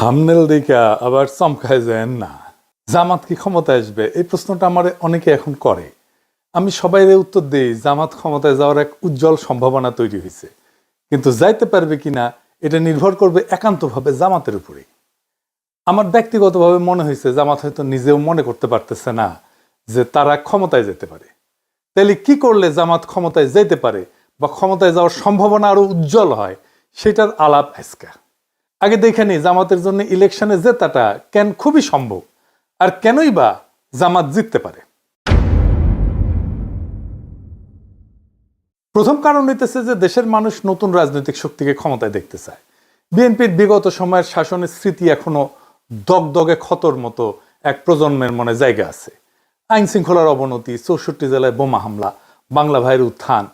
Thumbnail দেখা আবার চমকায় যায় না। জামাত কি ক্ষমতায় আসবে, এই প্রশ্নটা আমার অনেকে এখন করে। আমি সবাইরে উত্তর দিই, জামাত ক্ষমতায় যাওয়ার এক উজ্জ্বল সম্ভাবনা তৈরি হয়েছে, কিন্তু যাইতে পারবে কিনা এটা নির্ভর করবে একান্তভাবে জামাতের উপরেই। আমার ব্যক্তিগতভাবে মনে হয়েছে জামাত হয়তো নিজেও মনে করতে পারতেছে না যে তারা ক্ষমতায় যেতে পারে। তাহলে কি করলে জামাত ক্ষমতায় যেতে পারে বা ক্ষমতায় যাওয়ার সম্ভাবনা আরো উজ্জ্বল হয়, সেটার আলাপ আজকে। আগে দেখে নি জামাতের জন্য ইলেকশনে জেতাটা কেন খুবই সম্ভব, আর কেনই বা জামাত জিততে পারে। প্রথম কারণ হইতেছে যে দেশের মানুষ নতুন রাজনৈতিক শক্তিকে ক্ষমতায় দেখতে চায়। বিএনপির বিগত সময়ের শাসনের স্মৃতি এখনো দগদগে ক্ষতর মতো এক প্রজন্মের মনে জায়গা আছে। আইন শৃঙ্খলার অবনতি, ৬৪ জেলায় বোমা হামলা, বাংলা ভাইয়ের উত্থান,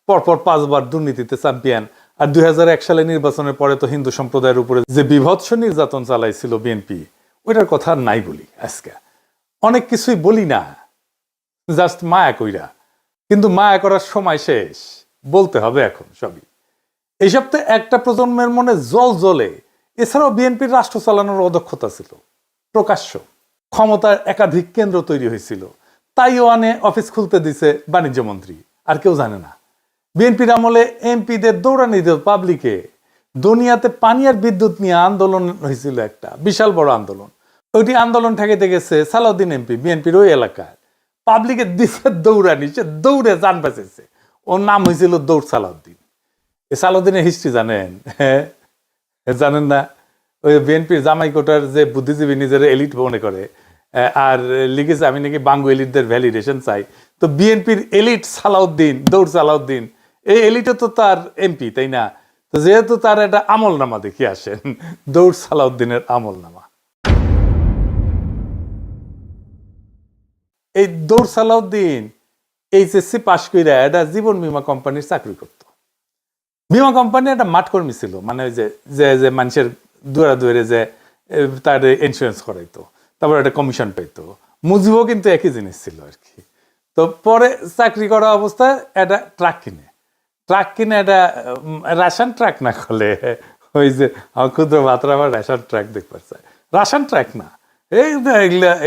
পরপর ৫ বার দুর্নীতিতে চ্যাম্পিয়ন, আর ২০০১ সালে নির্বাচনের পরে তো হিন্দু সম্প্রদায়ের উপরে যে বিভৎস নির্যাতন চালাইছিল বিএনপি, ওইটার কথা নাই বলি। আজকে অনেক কিছুই বলি না, জাস্ট মায়া কইরা, কিন্তু মায়া করার সময় শেষ, বলতে হবে এখন সবই। এইসব তো একটা প্রজন্মের মনে জল জ্বলে। এছাড়াও বিএনপির রাষ্ট্র চালানোর অদক্ষতা ছিল প্রকাশ্য। ক্ষমতার একাধিক কেন্দ্র তৈরি হয়েছিল, তাইওয়ানে অফিস খুলতে দিছে বাণিজ্য মন্ত্রী, আর কেউ জানে না। বিএনপির আমলে এমপিদের দৌড়ানি দিল পাবলিকে। দুনিয়াতে পানি আর বিদ্যুৎ নিয়ে আন্দোলন হয়েছিল, একটা বিশাল বড় আন্দোলন। ওইটি আন্দোলন ঠেকাইতে গেছে সালাউদ্দিন এমপি, বিএনপির ওই এলাকায়। পাবলিকের দিছে দৌড়ানি, সে দৌড়ে যান বাঁচেছে। ওর নাম হয়েছিল দৌড় সালাউদ্দিন। এই সালাউদ্দিনের হিস্ট্রি জানেন? জানেন না? ওই বিএনপির জামাই কোটার যে বুদ্ধিজীবী নিজের এলিট মনে করে, আর লিখেছে আমি নাকি বাঙ্গু এলিটদের ভ্যালিডেশন চাই। তো বিএনপির এলিট সালাউদ্দিন, দৌড় সালাউদ্দিন, এই এলিটও তো তার এমপি, তাই না? তো যেহেতু তার একটা আমল নামা দেখে আসেন, দৌড় সালাউদ্দিনের আমল নামা। এই দৌড় সালাউদ্দিন এইচএসসি পাশ কইরা একটা জীবন বীমা কোম্পানির চাকরি করত। বীমা কোম্পানি একটা মাঠকর্মী ছিল, মানে ওই যে যে মানুষের দুয়ারে দুয়ারে যে তার ইন্স্যুরেন্স করাইতো, তারপর একটা কমিশন পাইতো। মুজিবও কিন্তু একই জিনিস ছিল আর কি। তো পরে চাকরি করা অবস্থায় একটা ট্রাক কিনে একটা রাশন ট্রাক না করলে, ওই যে আমার ক্ষুদ্র ভাতরা আবার রেশন ট্রাক দেখতে চায়, রাশন ট্রাক না, এই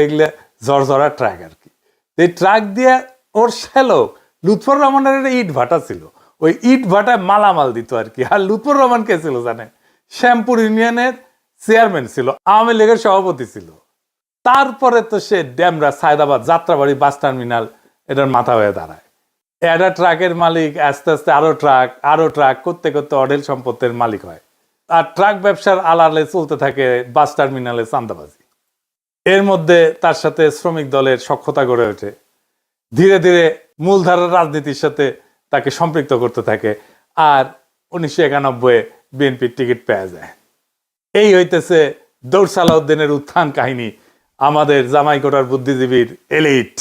এগুলা ঝরঝরা ট্রাক আর কি। এই ট্রাক দিয়ে ওর শ্যালক লুৎফর রহমানের একটা ইট ভাটা ছিল, ওই ইট ভাটায় মালামাল দিত আর কি। আর লুৎফর রহমান কে ছিল জানেন? শ্যামপুর ইউনিয়নের চেয়ারম্যান ছিল, আওয়ামী লীগের সভাপতি ছিল। তারপরে তো সে ড্যামরা, সায়দাবাদ, যাত্রাবাড়ি বাস টার্মিনাল এটার মাথা হয়ে দাঁড়ায়। একটা ট্রাকের মালিক আস্তে আস্তে আরো ট্রাক করতে করতে অঢেল সম্পত্তির মালিক হয়। আর ট্রাক ব্যবসার আলালে চলতে থাকে বাস টার্মিনালে চাঁদাবাজি। এর মধ্যে তার সাথে শ্রমিক দলের সখ্যতা গড়ে ওঠে। ধীরে ধীরে মূলধারার রাজনীতির সাথে তাকে সম্পৃক্ত করতে থাকে, আর 1991 বিএনপির টিকিট পেয়ে যায়। এই হইতেছে দৌড় সালাউদ্দিনের উত্থান কাহিনী, আমাদের জামাইকোটার বুদ্ধিজীবীর এলিট।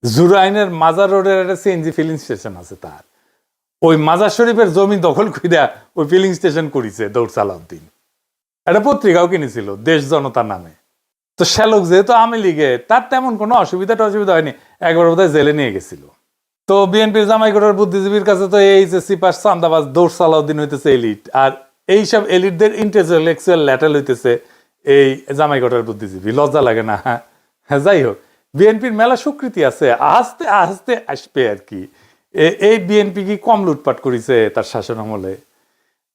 জুরাইনের মাজার রোডের একটা সিএনজি ফিলিং স্টেশন আছে তার, ওই মাজার শরীফের জমি দখল কইরা ওই ফিলিং স্টেশন করেছে দৌড় সালাউদ্দিন। একটা পত্রিকাও কিনেছিল দেশ জনতা নামে। তো শ্যালক যেহেতু আওয়ামী লীগে, তার তেমন কোনো অসুবিধা হয়নি, একবার বোধহয় জেলে নিয়ে গেছিল। তো বিএনপির জামাইকোটার বুদ্ধিজীবীর কাছে তো এইচএসসি পাস চান্দাবাজ দৌড় সালাউদ্দিন হইতেছে এলিট, আর এইসব এলিটদের ইন্টেলেকচুয়াল ল্যাটেল হইতেছে এই জামাইকোটার বুদ্ধিজীবী। লজ্জা লাগে না? হ্যাঁ, যাই হোক, বিএনপির মেলা স্বীকৃতি আছে, আস্তে আস্তে আসবে আর কি। এই বিএনপি কি কম লুটপাট করেছে তার শাসন আমলে?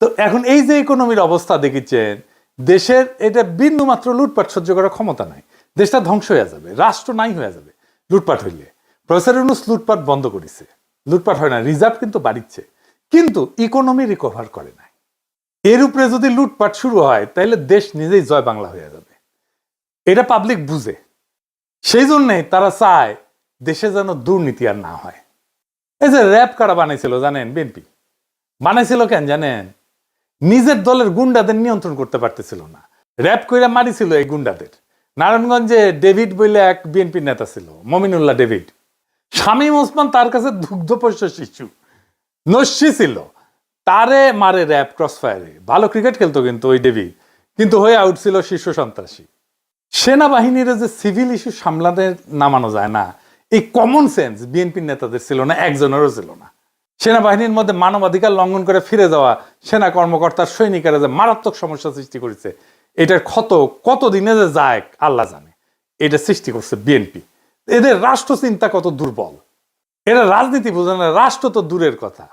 তো এখন এই যে ইকোনমির অবস্থা দেখিচ্ছেন, দেশের এটা বিন্দু মাত্র লুটপাট সহ্য করার ক্ষমতা নাই। দেশটা ধ্বংস হয়ে যাবে, রাষ্ট্র নাই হয়ে যাবে লুটপাট হইলে। প্রফেসর ইউনূস লুটপাট বন্ধ করেছে, লুটপাট হয় না, রিজার্ভ কিন্তু বাড়িচ্ছে, কিন্তু ইকোনমি রিকভার করে নাই। এর উপরে যদি লুটপাট শুরু হয়, তাহলে দেশ নিজেই জয় বাংলা হয়ে যাবে। এটা পাবলিক বুঝে, সেই জন্যই তারা চায় দেশে যেন দুর্নীতি আর না হয়। এই যে র্যাব কারা বানাইছিল জানেন? বিএনপি বানাইছিল। কেন জানেন? নিজের দলের গুন্ডাদের নিয়ন্ত্রণ করতে পারতেছিল না, র্যাব কইরা মারিছিল এই গুন্ডাদের। নারায়ণগঞ্জে ডেভিড বইলে এক বিএনপির নেতা ছিল, মমিনুল্লাহ ডেভিড। শামীম ওসমান তার কাছে দুগ্ধপোষ্য শিশু, নস্যি ছিল, তারে মারে র্যাব ক্রস ফায়ারে। ভালো ক্রিকেট খেলতো কিন্তু ওই ডেভিড, কিন্তু হয়ে আউট ছিল শীর্ষ সন্ত্রাসী। সেনাবাহিনীর যে সিভিল ইস্যু সামলাতে নামানো যায় না, এই কমন সেন্স বিএনপির নেতাদের ছিল না, একজনেরও ছিল না। সেনাবাহিনীর মধ্যে মানবাধিকার লঙ্ঘন করে ফিরে যাওয়া সেনা কর্মকর্তার সৈনিকেরা যে মারাত্মক সমস্যা সৃষ্টি করেছে, এটার ক্ষত কতদিনে যে যায় আল্লাহ জানে। এটা সৃষ্টি করছে বিএনপি। এদের রাষ্ট্র চিন্তা কত দুর্বল, এরা রাজনীতি বোঝে না, রাষ্ট্র তো দূরের কথা।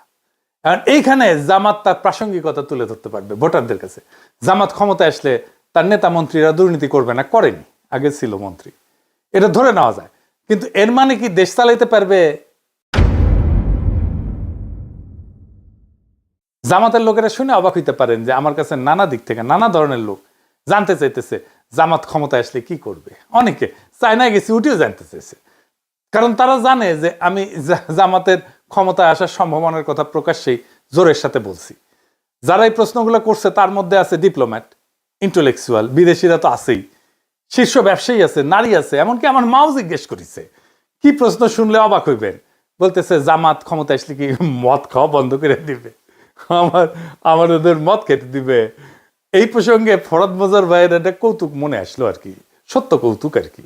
আর এইখানে জামাত তার প্রাসঙ্গিকতা তুলে ধরতে পারবে ভোটারদের কাছে। জামাত ক্ষমতায় আসলে তার নেতা মন্ত্রীরা দুর্নীতি করবে না, করেনি, আগে ছিল মন্ত্রী, এটা ধরে নেওয়া যায়। কিন্তু এর মানে কি দেশ চালাইতে পারবে? জামাতের লোকেরা শুনে অবাক হইতে পারেন যে আমার কাছে নানা দিক থেকে নানা ধরনের লোক জানতে চাইতেছে জামাত ক্ষমতায় আসলে কি করবে। অনেকে চায়নায় গেছি উঠেও জানতে চাইছে, কারণ তারা জানে যে আমি জামাতের ক্ষমতায় আসার সম্ভাবনার কথা প্রকাশ্যেই জোরের সাথে বলছি। যারা এই প্রশ্নগুলো করছে তার মধ্যে আছে ডিপ্লোম্যাট, ইন্টেলেকচুয়াল, বিদেশিরা তো আছেই, শীর্ষ ব্যবসায়ী আছে, নারী আছে, এমনকি আমার মাও জিজ্ঞেস করেছে। কি প্রশ্ন শুনলে অবাক হইবেন, বলতেছে জামাত ক্ষমতায় আসলে কি মদ খাওয়া বন্ধ করে দিবে, আমার ওদের মদ খেতে দিবে। এই প্রসঙ্গে ফরদ মজার ভাইয়ের একটা কৌতুক মনে আসলো আর কি, সত্য কৌতুক আর কি।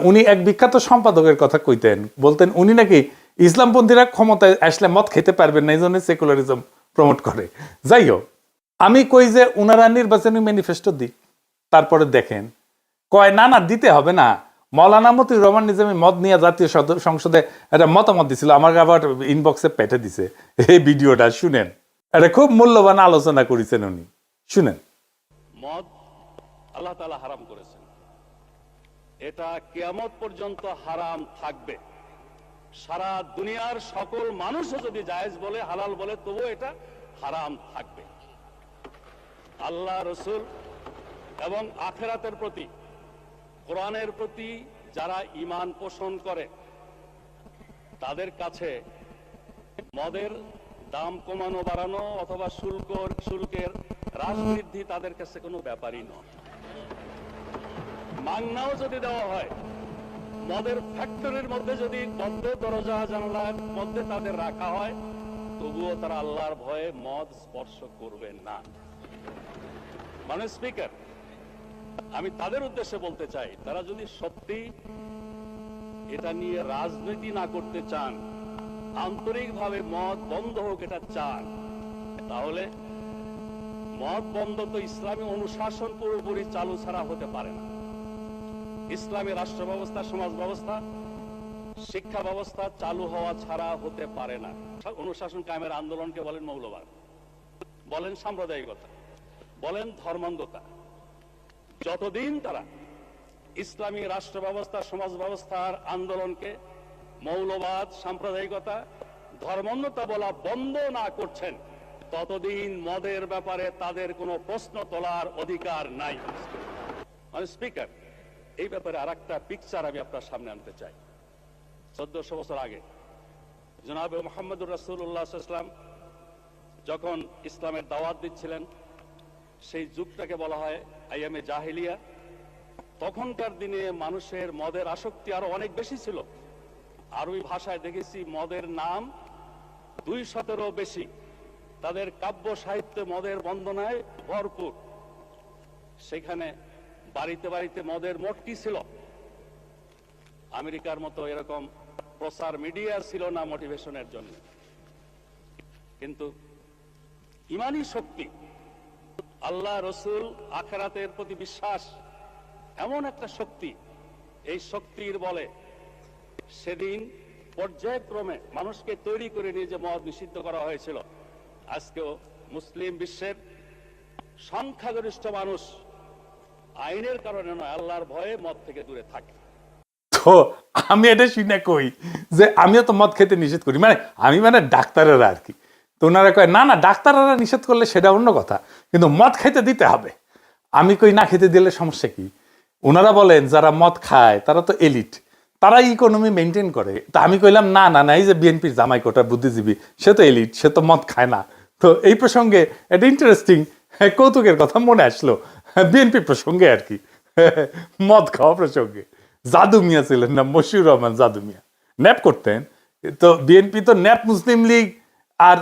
উনি এক বিখ্যাত সম্পাদকের কথা কইতেন, বলতেন উনি নাকি ইসলামপন্থীরা ক্ষমতায় আসলে মদ খেতে পারবেন না, এই জন্য সেকুলারিজম প্রমোট করে। যাই হোক, আমি কই যে উনারা নির্বাচনী ম্যানিফেস্টো দিক, তারপরে দেখেন কয় না না দিতে হবে না। মৌলানা মতিউর রহমান নিজামী মদ নিয়ে জাতীয় সংসদে একটা মতামত দিছিল, আমার আবার ইনবক্সে পেঠে দিছে এই ভিডিওটা, শুনেন। এটা খুব মূল্যবান আলোচনা করেছেন উনি, শুনেন। মদ আল্লাহ তাআলা হারাম করেছেন, এটা কিয়ামত পর্যন্ত হারাম থাকবে। সারা দুনিয়ার সকল মানুষও যদি জায়েজ বলে, হালাল বলে, তবু এটা হারাম থাকবে। আল্লাহ, রসুল এবং আখিরাতের প্রতি, কোরআনের প্রতি যারা ঈমান পোষণ করে তাদের কাছে মদের দাম কমানো বাড়ানো অথবা শুল্কের হ্রাস বৃদ্ধি তাদের কাছে কোনো ব্যাপারই নয়। মাংনাও যদি দেওয়া হয়, মদের ফ্যাক্টরির মধ্যে যদি বদ্ধ দরজা জানালার মধ্যে তাদের রাখা হয়, তবুও তারা আল্লাহর ভয়ে মদ স্পর্শ করবে না। মানে স্পিকার, আমি তাদের উদ্দেশ্যে বলতে চাই, তারা যদি সত্যি এটা নিয়ে রাজনীতি না করতে চান, আন্তরিকভাবে মদ বন্ধ হোক এটা চান, তাহলে মদ বন্ধ তো ইসলামী অনুশাসন পুরোপুরি চালু ছাড়া হতে পারে না। ইসলামী রাষ্ট্র ব্যবস্থা, সমাজ ব্যবস্থা, শিক্ষা ব্যবস্থা চালু হওয়া ছাড়া হতে পারে না। অনুশাসন কায়েমের আন্দোলনকে বলেন মৌলবাদ, বলেন সাম্প্রদায়িকতা, বলেন ধর্মান্ধতা। যতদিন তারা ইসলামী রাষ্ট্র ব্যবস্থা, সমাজ ব্যবস্থার আন্দোলনকে মৌলবাদ, সাম্প্রদায়িকতা, ধর্মান্ধতা বলা বন্ধ না করছেন, ততদিন মদের ব্যাপারে তাদের কোনো প্রশ্ন তোলার অধিকার নাই। স্পিকার, এই ব্যাপারে আর একটা পিকচার আমি আপনার সামনে আনতে চাই। 1400 বছর আগে জনাবে মুহাম্মদুর রাসূলুল্লাহ সাল্লাল্লাহু আলাইহি ওয়াসাল্লাম যখন ইসলামের দাওয়াত দিচ্ছিলেন, সেই যুগটাকে বলা হয় আইয়ামে জাহিলিয়া। তখনকার দিনে মানুষের মদের আসক্তি আরো অনেক বেশি ছিল। আরবি ভাষায় দেখেছি মদের নাম 200-এরও বেশি। তাদের কাব্য সাহিত্যে মদের বন্দনায় ভরপুর। সেখানে বাড়িতে বাড়িতে মদের মটকি ছিল। আমেরিকার মতো এরকম প্রচার মিডিয়া ছিল না মোটিভেশনের জন্য, কিন্তু ইমানি শক্তি, আল্লাহ, রসুল, আখিরাতের প্রতি বিশ্বাস এমন একটা শক্তি, এই শক্তির বলে সেদিন পর্যায়ক্রমে মানুষকে তৈরি করে নিয়ে যে মদ নিষিদ্ধ করা হয়েছিল। আজকেও মুসলিম বিশ্বের সংখ্যাগরিষ্ঠ মানুষ আইনের কারণে নয়, আল্লাহর ভয়ে মদ থেকে দূরে থাকে। তো আমি এটা শুনে কই যে আমিও তো মদ খেতে নিষেধ করি, মানে ডাক্তারেরা আর কি। তো ওনারা কয় না না, ডাক্তাররা নিষেধ করলে সেটা অন্য কথা, কিন্তু মদ খেতে দিতে হবে। আমি কই না, খেতে দিলে সমস্যা কি? ওনারা বলেন যারা মদ খায় তারা তো এলিট, তারা ইকোনমি মেনটেন করে। তা আমি কইলাম না না না, এই যে বিএনপির জামাই কোটা বুদ্ধিজীবী, সে তো এলিট, সে তো মদ খায় না। তো এই প্রসঙ্গে একটা ইন্টারেস্টিং কৌতুকের কথা মনে আসলো, বিএনপি প্রসঙ্গে আর কি, মদ খাওয়া প্রসঙ্গে। জাদু মিয়া ছিলেন না, মশিউর রহমান জাদু মিয়া, ন্যাপ করতেন। তো বিএনপি তো ন্যাপ, মুসলিম লীগ আর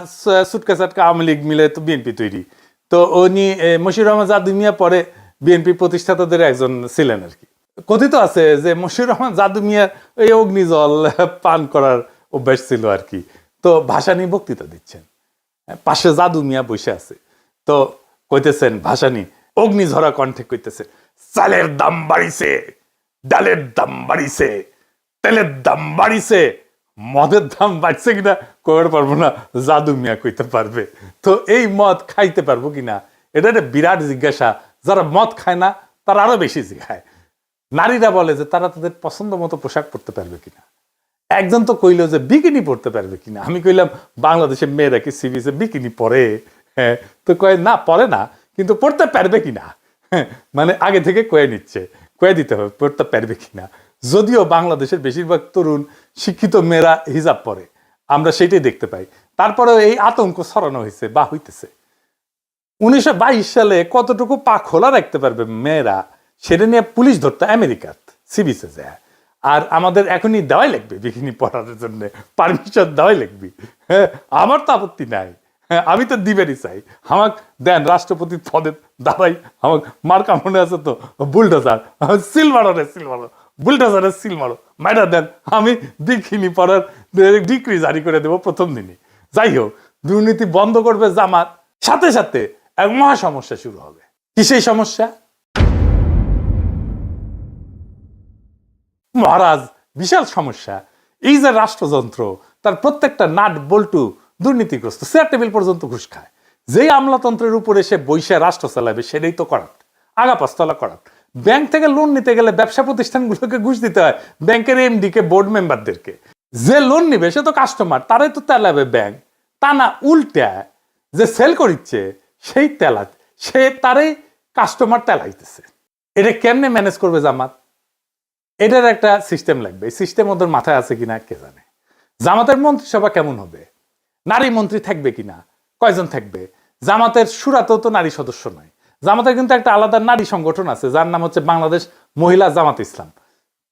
সুটকা চাটকা আওয়ামী লীগ মিলে তো বিএনপি তৈরি। তো উনি মশিউর রহমান জাদু মিয়া পরে বিএনপি প্রতিষ্ঠাতাদের একজন ছিলেন আর কি। কথিত আছে যে মশিউর রহমান জাদু মিয়ার এই অগ্নিজল পান করার অভ্যাস ছিল আর কি। তো ভাষা নিয়ে বক্তৃতা দিচ্ছেন, পাশে জাদু মিয়া বসে আছে, তো কইতেছেন ভাসানী অগ্নিঝরা কণ্ঠে কইতেছে, চালের দাম বাড়িছে, ডালের দাম বাড়িছে, তেলের দাম বাড়িছে, মদের দাম বাড়ছে কিনা কইতে পারবো না, জাদু মিয়া কইতে পারবে। তো এই মদ খাইতে পারবো কিনা এটা একটা বিরাট জিজ্ঞাসা। যারা মদ খায় না তারা আরো বেশি জিজ্ঞায়। নারীরা বলে যে তারা তাদের পছন্দ মতো পোশাক পরতে পারবে কিনা। একজন তো কইল যে বিকিনি পরতে পারবে কিনা। আমি কইলাম বাংলাদেশের মেয়েরা কি সি বিচে বিকিনি পরে? হ্যাঁ, তো কয় না পরে না, কিন্তু পড়তে পারবে কিনা। মানে আগে থেকে কয়ে নিচ্ছে, কয়ে দিতে হবে পড়তে পারবে কিনা। যদিও বাংলাদেশের বেশিরভাগ তরুণ শিক্ষিত মেয়েরা হিজাব পরে, আমরা সেটাই দেখতে পাই। তারপরেও এই আতঙ্ক ছড়ানো হয়েছে বা হইতেছে। 1922 সালে কতটুকু পা খোলা রাখতে পারবে মেয়েরা সেটা নিয়ে পুলিশ ধরতে আমেরিকাত সি বিচে যায়। আর আমাদের এখনই দেওয়াই লাগবে বিকিনি পরার জন্য, পারমিশন দেওয়াই লাগবে। হ্যাঁ, আমার তো আপত্তি নাই, হ্যাঁ, আমি তো দিবেরই চাই। আমাক দেন রাষ্ট্রপতির পদে দাঁড়াই, আমাক মার্কা মনে আছে তো, বুলডোজার, সিল মারো রে সিল মারো, বুলডোজারের সিল মারো, মাইরা দেন, আমি বিকিনি পরার ডিক্রি জারি করে দেবো প্রথম দিনই। যাই হোক, দুর্নীতি বন্ধ করবে জামাত, সাথে সাথে এক মহা সমস্যা শুরু হবে। কি সেই সমস্যা? মহারাজ, বিশাল সমস্যা। এই যে রাষ্ট্রযন্ত্র, তার প্রত্যেকটা নাট বল্টু দুর্নীতিগ্রস্ত, চেয়ার টেবিল পর্যন্ত ঘুষ খায়। যেই আমলাতন্ত্রের উপরে সে বৈশা রাষ্ট্র চালাবে সেটাই তো করাপ্ট, আগা পাঁচতলা করাপ্ট। ব্যাংক থেকে লোন নিতে গেলে ব্যবসা প্রতিষ্ঠানগুলোকে ঘুষ দিতে হয়, ব্যাংকের এমডি কে, বোর্ড মেম্বারদেরকে। যে লোন নিবে সে তো কাস্টমার, তারাই তো তেলাবে ব্যাংক। তা না, উল্টা যে সেল করিচ্ছে সেই তেলা, সে তারাই কাস্টমার তেলাইতেছে। এটা কেমনে ম্যানেজ করবে জামাত? এটার একটা সিস্টেম লাগবে। এই সিস্টেম ওদের মাথায় আছে কিনা কে জানে। জামাতের মন্ত্রিসভা কেমন হবে? নারী মন্ত্রী থাকবে কিনা, কয়জন থাকবে? জামাতের সুরাতেও তো নারী সদস্য নয়। জামাতের কিন্তু একটা আলাদা নারী সংগঠন আছে যার নাম হচ্ছে বাংলাদেশ মহিলা জামাত ইসলাম।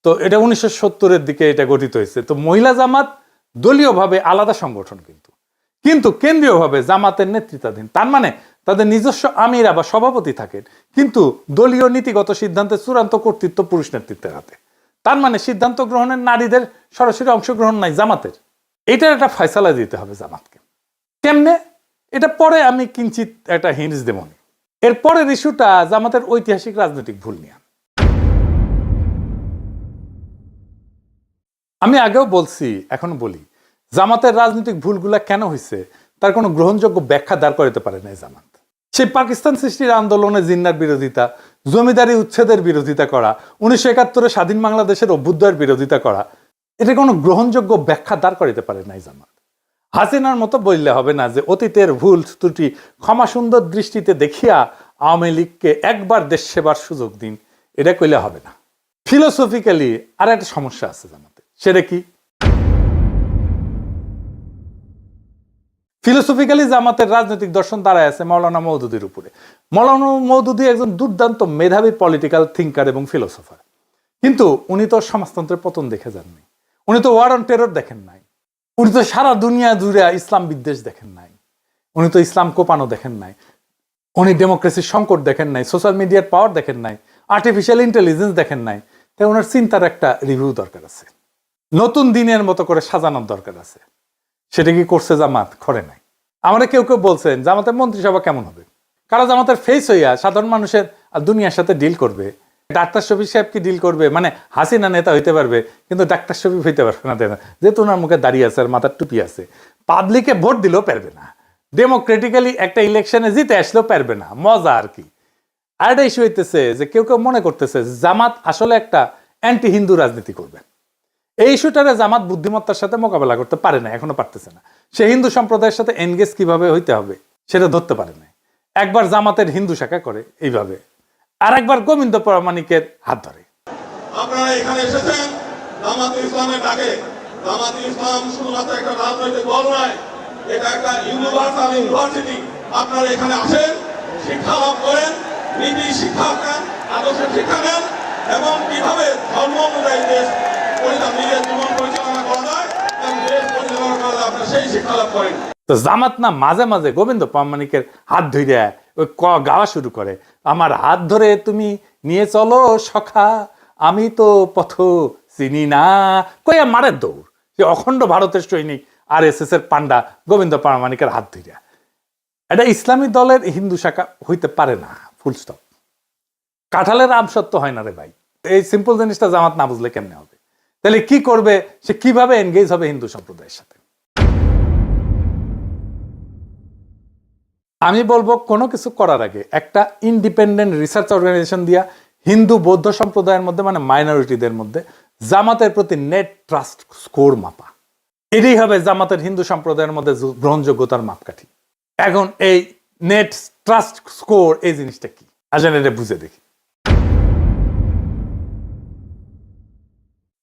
তো এটা 1970-এর দিকে এটা গঠিত হয়েছে। তো মহিলা জামাত দলীয়ভাবে আলাদা সংগঠন, কিন্তু কিন্তু কেন্দ্রীয়ভাবে জামাতের নেতৃত্বাধীন। তার মানে তাদের নিজস্ব আমিরা বা সভাপতি থাকেন, কিন্তু দলীয় নীতিগত সিদ্ধান্তে চূড়ান্ত কর্তৃত্ব পুরুষ নেতৃত্বের হাতে। তার মানে সিদ্ধান্ত গ্রহণের নারীদের সরাসরি অংশগ্রহণ নাই জামাতের। এটার একটা ফয়সালা দিতে হবে জামাতকে। কেমনে? এটা পরে আমি কিঞ্চিত একটা হিন্টস দেব। এর পরের ইস্যুটা জামাতের ঐতিহাসিক রাজনৈতিক ভুল নিয়ে। আমি আগেও বলছি, এখনো বলি, জামাতের রাজনৈতিক ভুলগুলা কেন হয়েছে তার কোনো গ্রহণযোগ্য ব্যাখ্যা দাঁড় করাতে পারে না জামাত। সেই পাকিস্তান সৃষ্টির আন্দোলনে জিন্নার বিরোধিতা, জমিদারি উচ্ছেদের বিরোধিতা করা, 1971-এ স্বাধীন বাংলাদেশের অভ্যুদয়ের বিরোধিতা করা, এটা কোনো গ্রহণযোগ্য ব্যাখ্যা দাঁড় করাতে পারে নাই জামাত। হাসিনার মতো বললে হবে না যে অতীতের ভুল ত্রুটি ক্ষমা সুন্দর দৃষ্টিতে দেখিয়া আওয়ামী লীগকে একবার দেশ সেবার সুযোগ দিন, এটা কইলে হবে না। ফিলোসফিক্যালি আর একটা সমস্যা আছে জামাতে। সেটা কি? ফিলোসফিক্যালি জামাতের রাজনৈতিক দর্শন দাঁড়ায় আছে মাওলানা মওদুদির উপরে। মাওলানা মওদুদি একজন দুর্দান্ত মেধাবী পলিটিক্যাল থিঙ্কার এবং ফিলোসফার, কিন্তু উনি তো সমাজতন্ত্রের পতন দেখে যাননি, উনি তো ওয়ার অন টেরর দেখেন নাই, উনি তো সারা দুনিয়া জুড়ে ইসলাম বিদ্বেষ দেখেন নাই, উনি তো ইসলাম কোপানো দেখেন নাই, উনি ডেমোক্রেসির সংকট দেখেন নাই, সোশ্যাল মিডিয়ার পাওয়ার দেখেন নাই, আর্টিফিশিয়াল ইন্টেলিজেন্স দেখেন নাই। তাই ওনার চিন্তার একটা রিভিউ দরকার আছে, নতুন দিনের মতো করে সাজানোর দরকার আছে। সেটা কি করছে জামাত? করে নাই। আমরা কেউ কেউ বলছেন জামাতের মন্ত্রিসভা কেমন হবে, কারা জামাতের ফেস হইয়া সাধারণ মানুষের দুনিয়ার সাথে ডিল করবে। ডাক্তার শফিক সাহেব কি ডিল করবে? মানে হাসিনা নেতা হইতে পারবে কিন্তু ডাক্তার শফিক হইতে পারবে না, যেহেতু ওনার মুখে দাঁড়িয়ে আছে আর মাথার টুপি আছে। পাবলিকে ভোট দিলেও পারবে না, ডেমোক্রেটিক্যালি একটা ইলেকশনে জিতে আসলেও পারবে না। মজা আর কি। আর একটা ইস্যু হইতেছে যে কেউ কেউ মনে করতেছে জামাত আসলে একটা অ্যান্টি হিন্দু রাজনীতি করবে। এই ইস্যুটারে জামাত বুদ্ধিমত্তার সাথে মোকাবেলা করতে পারে না, এখনো পারতেছে না। সে হিন্দু সম্প্রদায়ের সাথে এনগেজ কিভাবে হইতে হবে সেটা ধরতে পারে না। একবার জামাতের হিন্দু শাখা করে এইভাবে, আর একবার গোবিন্দ প্রামাণিকের হাত ধরে। আপনারা এখানে এসেছেন জামাতুল ইসলামের ডাকে। জামাতুল ইসলাম শুধুমাত্র একটা রাজনৈতিক দল নয়, এটা একটা ইউনিভার্সাল ইউনিভার্সিটি। আপনারা এখানে আসেন, শিক্ষা লাভ করেন, নীতি শিক্ষা নেন, আদর্শের শিক্ষা নেন, এবং কিভাবে ধর্ম অনুযায়ী দেশ নিজের জীবন পরিচালনা করা যায় এবং দেশ পরিচালনা করা যায়, আপনারা সেই শিক্ষা লাভ করেন। তো জামাত না মাঝে মাঝে গোবিন্দ প্রামাণিকের হাত ধরে ওই গাওয়া শুরু করে, আমার হাত ধরে তুমি নিয়ে চলো সখা, আমি তো পথ চিনি না, কইয়া মারের দৌড়। সে অখণ্ড ভারতের সৈনিক RSS এর পান্ডা গোবিন্দ প্রামাণিকের হাত ধরিয়া। এটা ইসলামী দলের হিন্দু শাখা হইতে পারে না, ফুল স্টপ। কাঁঠালের আম সত্য হয় না রে ভাই। এই সিম্পল জিনিসটা জামাত না বুঝলে কেমনে হবে? তাহলে কি করবে সে, কিভাবে এনগেজ হবে হিন্দু সম্প্রদায়ের সাথে? আমি বলবো কোনো কিছু করার আগে একটা ইন্ডিপেন্ডেন্ট রিসার্চ অর্গানাইজেশন দিয়া হিন্দু বৌদ্ধ সম্প্রদায়ের মধ্যে, মানে মাইনরিটিদের মধ্যে জামাতের প্রতি নেট ট্রাস্ট স্কোর মাপা। এটাই হবে জামাতের হিন্দু সম্প্রদায়ের মধ্যে গ্রহণযোগ্যতার মাপকাঠি। এখন এই নেট ট্রাস্ট স্কোর এই জিনিসটা কি আসলে এটা বুঝে দেখি।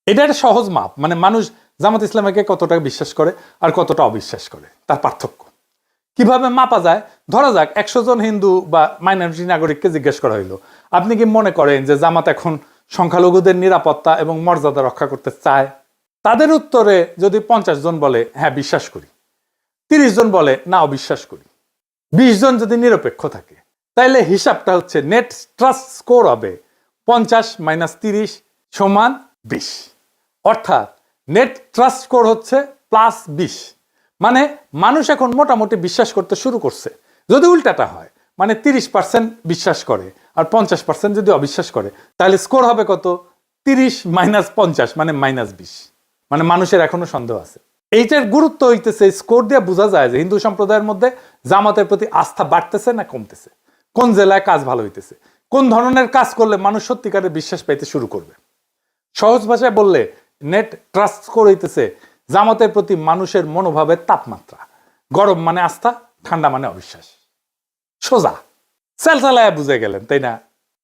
এটা একটা সহজ মাপ, মানে মানুষ জামাত ইসলামকে কতটা বিশ্বাস করে আর কতটা অবিশ্বাস করে তার পার্থক্য কিভাবে মাপা যায়। ধরা যাক 100 জন হিন্দু বা মাইনরিটি নাগরিককে জিজ্ঞেস করা হইলো, আপনি কি মনে করেন যে জামাত এখন সংখ্যালঘুদের নিরাপত্তা এবং মর্যাদা রক্ষা করতে চায়? তাদের উত্তরে যদি 50 জন বলে হ্যাঁ বিশ্বাস করি, 30 জন বলে না অবিশ্বাস করি, 20 জন যদি নিরপেক্ষ থাকে, তাইলে হিসাবটা হচ্ছে নেট ট্রাস্ট স্কোর হবে 50 - 30 = 20। অর্থাৎ নেট ট্রাস্ট স্কোর হচ্ছে +20। মানে মানুষ এখন মোটামুটি বিশ্বাস করতে শুরু করছে। যদি উল্টাটা হয়, মানে 30% বিশ্বাস করে আর 50% যদি অবিশ্বাস করে, তাহলে স্কোর হবে কত? 30 - 50 মানে -20। মানে মানুষের এখনো সন্দেহ আছে। এইটার গুরুত্ব হইতেছে স্কোর দিয়ে বোঝা যায় যে হিন্দু সম্প্রদায়ের মধ্যে জামাতের প্রতি আস্থা বাড়তেছে না কমতেছে, কোন জেলায় কাজ ভালো হইতেছে, কোন ধরনের কাজ করলে মানুষ সত্যিকারের বিশ্বাস পাইতে শুরু করবে। সহজ ভাষায় বললে নেট ট্রাস্ট স্কোর হইতেছে জামাতের প্রতি মানুষের মনোভাবের তাপমাত্রা। গরম মানে আস্থা, ঠান্ডা মানে অবিশ্বাস। সোজা চালচালায় বুঝে গেলেন, তাই না?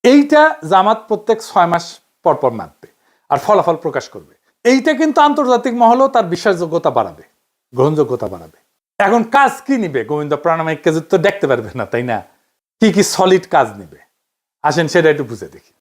এইটা জামাত প্রত্যেক 6 মাস পর পর মাপবে আর ফলাফল প্রকাশ করবে। এইটা কিন্তু আন্তর্জাতিক মহলেও তার বিশ্বাসযোগ্যতা বাড়াবে, গ্রহণযোগ্যতা বাড়াবে। এখন কাজ কি নিবে? গোবিন্দ প্রামাণিককে তো দেখতে পারবে না, তাই না? কি কি সলিড কাজ নিবে আসেন সেটা একটু বুঝে দেখি।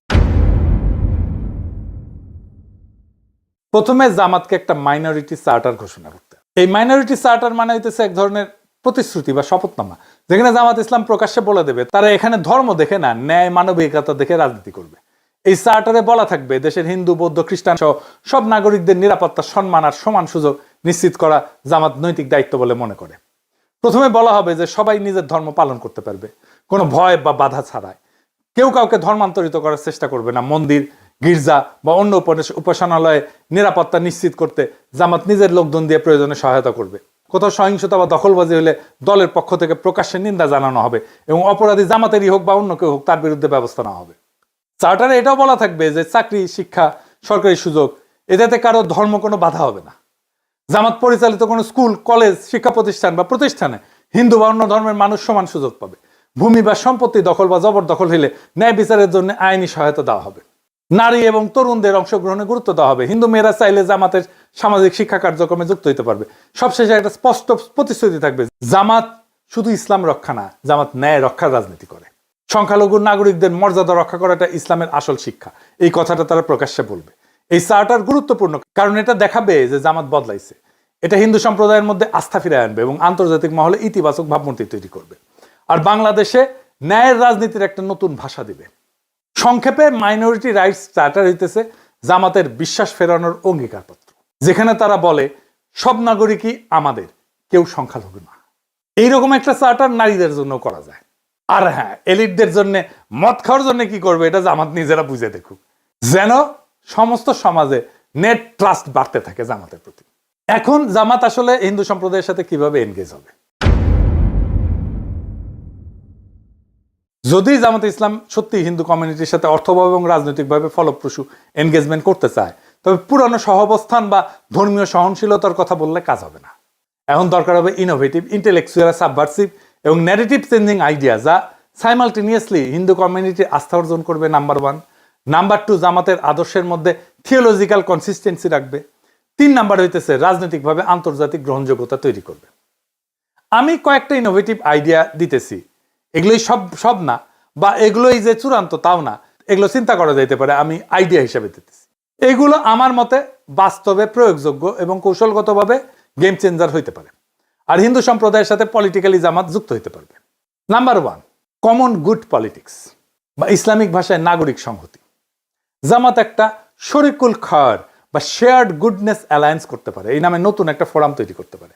প্রথমে জামাতকে একটা মাইনরিটি চার্টার ঘোষণা করতে। এই মাইনরিটি চার্টার মানে হইতেছে এক ধরনের প্রতিশ্রুতি বা শপথনামা, যেখানে জামাত ইসলাম প্রকাশ্যে বলে দেবে তারা এখানে ধর্ম দেখে না, ন্যায় মানবিকতা দেখে রাজনীতি করবে। এই চার্টারে বলা থাকবে দেশের হিন্দু বৌদ্ধ খ্রিস্টান সহ সব নাগরিকদের নিরাপত্তা, সম্মান আর সমান সুযোগ নিশ্চিত করা জামাত নৈতিক দায়িত্ব বলে মনে করে। প্রথমে বলা হবে যে সবাই নিজের ধর্ম পালন করতে পারবে কোনো ভয় বা বাধা ছাড়াই। কেউ কাউকে ধর্মান্তরিত করার চেষ্টা করবে না। মন্দির, গির্জা বা অন্য উপাসনালয়ে নিরাপত্তা নিশ্চিত করতে জামাত নিজের লোকজন দিয়ে প্রয়োজনে সহায়তা করবে। কোথাও সহিংসতা বা দখলবাজি হলে দলের পক্ষ থেকে প্রকাশ্যে নিন্দা জানানো হবে এবং অপরাধী জামাতেরই হোক বা অন্য কেউ হোক তার বিরুদ্ধে ব্যবস্থা নেওয়া হবে। চার্টারে এটাও বলা থাকবে যে চাকরি, শিক্ষা, সরকারি সুযোগ এটাতে কারো ধর্ম কোনো বাধা হবে না। জামাত পরিচালিত কোনো স্কুল, কলেজ, শিক্ষা প্রতিষ্ঠান বা প্রতিষ্ঠানে হিন্দু বা অন্য ধর্মের মানুষ সমান সুযোগ পাবে। ভূমি বা সম্পত্তি দখল বা জবরদখল হলে ন্যায় বিচারের জন্য আইনি সহায়তা দেওয়া হবে। নারী এবং তরুণদের অংশগ্রহণে গুরুত্ব দেওয়া হবে। হিন্দু মেয়েরা চাইলে জামাতের সামাজিক শিক্ষা কার্যক্রমে যুক্ত হতে পারবে। সবশেষে একটা স্পষ্ট প্রতিশ্রুতি থাকবে, জামাত শুধু ইসলাম রক্ষা না, জামাত ন্যায় রক্ষার রাজনীতি করে। সংখ্যালঘু নাগরিকদের মর্যাদা রক্ষা করাটা ইসলামের আসল শিক্ষা, এই কথাটা তারা প্রকাশ্যে বলবে। এই চার্টার গুরুত্বপূর্ণ কারণ এটা দেখাবে যে জামাত বদলাইছে। এটা হিন্দু সম্প্রদায়ের মধ্যে আস্থা ফিরে আনবে এবং আন্তর্জাতিক মহলে ইতিবাচক ভাবমূর্তি তৈরি করবে। আর বাংলাদেশে ন্যায়ের রাজনীতির একটা নতুন ভাষা দিবে। সংক্ষেপে মাইনরিটি রাইটস চার্টার হইতেছে জামাতের বিশ্বাস ফেরানোর অঙ্গীকারপত্র, যেখানে তারা বলে সব নাগরিকই আমাদের, কেউ সংখ্যালঘু না। এইরকম একটা চার্টার নারীদের জন্য করা যায়। আর হ্যাঁ, এলিটদের জন্য, মদ খাওয়ার জন্য কি করবে এটা জামাত নিজেরা বুঝে দেখুক, যেন সমস্ত সমাজে নেট ট্রাস্ট বাড়তে থাকে জামাতের প্রতি। এখন জামাত আসলে হিন্দু সম্প্রদায়ের সাথে কিভাবে এনগেজ হবে? যদি জামাত ইসলাম সত্যি হিন্দু কমিউনিটির সাথে অর্থভাবে এবং রাজনৈতিকভাবে ফলপ্রসূ এনগেজমেন্ট করতে চায়, তবে পুরানো সহাবস্থান বা ধর্মীয় সহনশীলতার কথা বললে কাজ হবে না। এখন দরকার হবে ইনোভেটিভ, ইন্টেলেকচুয়াল, সাবভার্সিভ এবং ন্যারেটিভ চেঞ্জিং আইডিয়া, যা সাইমালটেনিয়াসলি হিন্দু কমিউনিটির আস্থা অর্জন করবে, নাম্বার 1। নাম্বার 2, জামাতের আদর্শের মধ্যে থিওলজিক্যাল কনসিস্টেন্সি রাখবে। 3 নাম্বার হইতেছে রাজনৈতিকভাবে আন্তর্জাতিক গ্রহণযোগ্যতা তৈরি করবে। আমি কয়েকটা ইনোভেটিভ আইডিয়া দিতেছি, এগুলোই সব না, বা এগুলোই যে চূড়ান্ত তাও না, এগুলো চিন্তা করা যাইতে পারে, আমি আইডিয়া হিসাবে দিতেছি। এগুলো আমার মতে বাস্তবে প্রয়োগযোগ্য এবং কৌশলগতভাবে গেম চেঞ্জার হইতে পারে, আর হিন্দু সম্প্রদায়ের সাথে পলিটিক্যালি জামাত যুক্ত হইতে পারবে। নাম্বার 1, কমন গুড পলিটিক্স বা ইসলামিক ভাষায় নাগরিক সংহতি। জামাত একটা শরিকুল খায়র বা শেয়ার্ড গুডনেস অ্যালায়েন্স করতে পারে, এই নামে নতুন একটা ফোরাম তৈরি করতে পারে।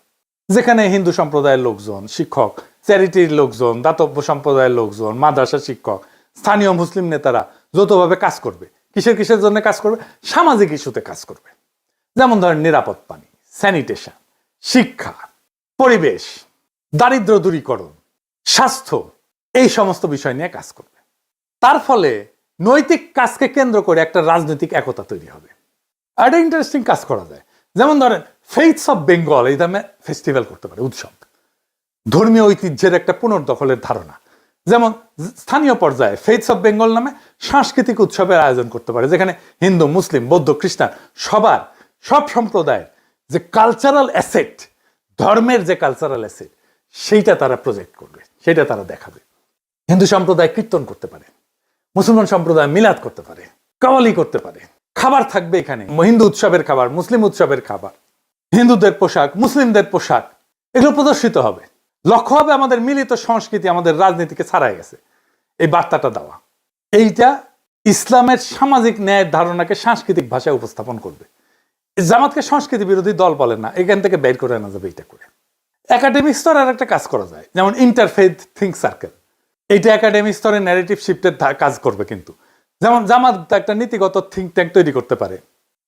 যেখানে হিন্দু সম্প্রদায়ের লোকজন, শিক্ষক, চ্যারিটির লোকজন, দাতব্য সম্প্রদায়ের লোকজন, মাদ্রাসা শিক্ষক, স্থানীয় মুসলিম নেতারা যৌথভাবে কাজ করবে। কিসের জন্য কাজ করবে? সামাজিক ইস্যুতে কাজ করবে। যেমন ধরেন নিরাপদ পানি, স্যানিটেশন, শিক্ষা, পরিবেশ, দারিদ্র দূরীকরণ, স্বাস্থ্য, এই সমস্ত বিষয় নিয়ে কাজ করবে। তার ফলে নৈতিক কাজকে কেন্দ্র করে একটা রাজনৈতিক একতা তৈরি হবে। আর একটা ইন্টারেস্টিং কাজ করা যায়। যেমন ধরেন ফেইথস অফ বেঙ্গল, এই নামে ফেস্টিভ্যাল করতে পারে, উৎসব, ধর্মীয় ঐতিহ্যের একটা পুনর্দখলের ধারণা। যেমন স্থানীয় পর্যায়ে ফেইথস অফ বেঙ্গল নামে সাংস্কৃতিক উৎসবের আয়োজন করতে পারে, যেখানে হিন্দু, মুসলিম, বৌদ্ধ, খ্রিস্টান সব সম্প্রদায়ের যে কালচারাল অ্যাসেট, ধর্মের যে কালচারাল অ্যাসেট, সেইটা তারা প্রজেক্ট করবে, সেটা তারা দেখাবে। হিন্দু সম্প্রদায় কীর্তন করতে পারে, মুসলমান সম্প্রদায় মিলাদ করতে পারে, কাওয়ালি করতে পারে, খাবার থাকবে এখানে, হিন্দু উৎসবের খাবার, মুসলিম উৎসবের খাবার, হিন্দুদের পোশাক, মুসলিমদের পোশাক, এগুলো প্রদর্শিত হবে। লক্ষ্য হবে আমাদের মিলিত সংস্কৃতি আমাদের রাজনীতিকে ছাড়াই গেছে, এই বার্তাটা দেওয়া। এইটা ইসলামের সামাজিক ন্যায়ের ধারণাকে সাংস্কৃতিক ভাষায় উপস্থাপন করবে। জামাতকে সংস্কৃতি বিরোধী দল বলেন না, এখান থেকে বের করে আনা যাবে এইটা করে। একাডেমিক স্তরে আর একটা কাজ করা যায়, যেমন ইন্টারফেথ থিঙ্ক সার্কেল। এইটা একাডেমিক স্তরে ন্যারেটিভ শিফটের কাজ করবে। কিন্তু যেমন জামাত একটা নীতিগত থিঙ্ক ট্যাঙ্ক তৈরি করতে পারে,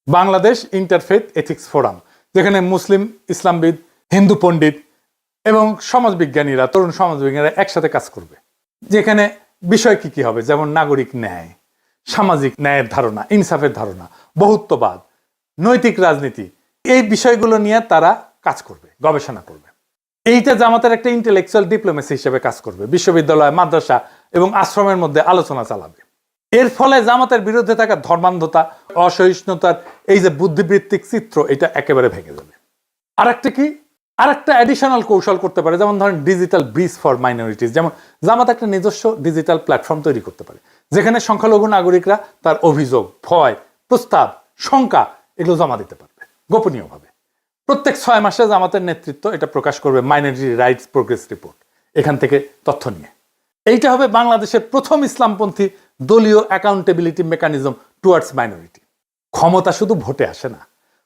বাংলাদেশ ইন্টারফেথ এথিক্স ফোরাম, যেখানে মুসলিম, ইসলামবিদ, হিন্দু পণ্ডিত এবং সমাজবিজ্ঞানীরা, তরুণ সমাজবিজ্ঞানীরা একসাথে কাজ করবে। যেখানে বিষয় কি হবে, যেমন নাগরিক ন্যায়, সামাজিক ন্যায়ের ধারণা, ইনসাফের ধারণা, বহুত্ববাদ, নৈতিক রাজনীতি, এই বিষয়গুলো নিয়ে তারা কাজ করবে, গবেষণা করবে। এইটা জামাতের একটা ইন্টেলেকচুয়াল ডিপ্লোমেসি হিসেবে কাজ করবে। বিশ্ববিদ্যালয়, মাদ্রাসা এবং আশ্রমের মধ্যে আলোচনা চালাবে। এর ফলে জামাতের বিরুদ্ধে থাকা ধর্মান্ধতা, অসহিষ্ণুতার এই যে বুদ্ধিবৃত্তিক চিত্র, এটা একেবারে ভেঙে যাবে। আরেকটা অ্যাডিশনাল কৌশল করতে পারে, যেমন ধরেন ডিজিটাল ব্রিজ ফর মাইনরিটিস। যেমন জামাত একটা নিজস্ব ডিজিটাল প্ল্যাটফর্ম তৈরি করতে পারে, যেখানে সংখ্যালঘু নাগরিকরা তার অভিযোগ, ভয়, প্রস্তাব, শঙ্কা এগুলো জমা দিতে পারবে গোপনীয়ভাবে। প্রত্যেক 6 মাসে জামাতের নেতৃত্ব এটা প্রকাশ করবে মাইনরিটি রাইটস প্রোগ্রেস রিপোর্ট, এখান থেকে তথ্য নিয়ে। এইটা হবে বাংলাদেশের প্রথম ইসলামপন্থী দলীয় অ্যাকাউন্টেবিলিটি মেকানিজম টুয়ার্ডস মাইনরিটি। ক্ষমতা শুধু ভোটে আসে না,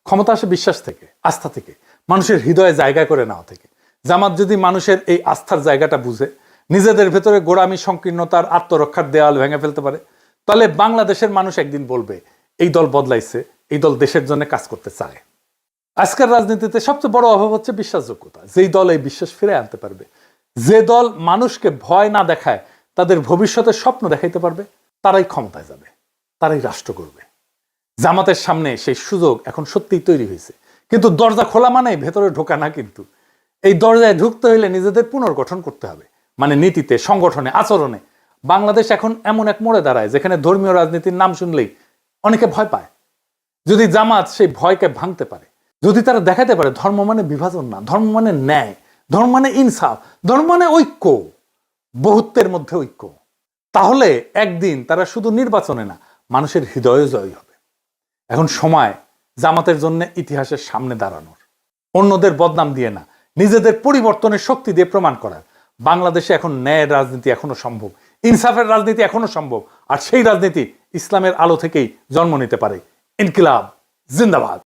ক্ষমতা আসে বিশ্বাস থেকে, আস্থা থেকে, মানুষের হৃদয়ে জায়গা করে নেওয়া থেকে। জামাত যদি মানুষের এই আস্থার জায়গাটা বুঝে নিজেদের ভেতরে গোড়ামি, সংকীর্ণতার, আত্মরক্ষার দেওয়াল ভেঙে ফেলতে পারে, তাহলে বাংলাদেশের মানুষ একদিন বলবে এই দল বদলাইছে, এই দল দেশের জন্য কাজ করতে চায়। আজকের রাজনীতিতে সবচেয়ে বড় অভাব হচ্ছে বিশ্বাসযোগ্যতা। যেই দল এই বিশ্বাস ফিরে আনতে পারবে, যে দল মানুষকে ভয় না দেখায় তাদের ভবিষ্যতের স্বপ্ন দেখাইতে পারবে, তারাই ক্ষমতায় যাবে, তারাই রাষ্ট্র করবে। জামাতের সামনে সেই সুযোগ এখন সত্যিই তৈরি হয়েছে। কিন্তু দরজা খোলা মানেই ভেতরে ঢোকা না। কিন্তু এই দরজায় ঢুকতে হইলে নিজেদের পুনর্গঠন করতে হবে, মানে নীতিতে, সংগঠনে, আচরণে। বাংলাদেশ এখন এমন এক মোড়ে দাঁড়ায় যেখানে ধর্মীয় রাজনীতির নাম শুনলেই অনেকে ভয় পায়। যদি জামাত সেই ভয়কে ভাঙতে পারে, যদি তারা দেখাতে পারে ধর্ম মানে বিভাজন না, ধর্ম মানে ন্যায়, ধর্ম মানে ইনসাফ, ধর্ম মানে ঐক্য, বহুত্বের মধ্যে ঐক্য, তাহলে একদিন তারা শুধু নির্বাচনে না, মানুষের হৃদয়ে জয়ী হবে। এখন সময় জামাতের জন্য ইতিহাসের সামনে দাঁড়ানোর, অন্যদের বদনাম দিয়ে না, নিজেদের পরিবর্তনের শক্তি দিয়ে প্রমাণ করার। বাংলাদেশে এখন ন্যায়ের রাজনীতি এখনো সম্ভব, ইনসাফের রাজনীতি এখনো সম্ভব। আর সেই রাজনীতি ইসলামের আলো থেকেই জন্ম নিতে পারে। ইনকিলাব জিন্দাবাদ।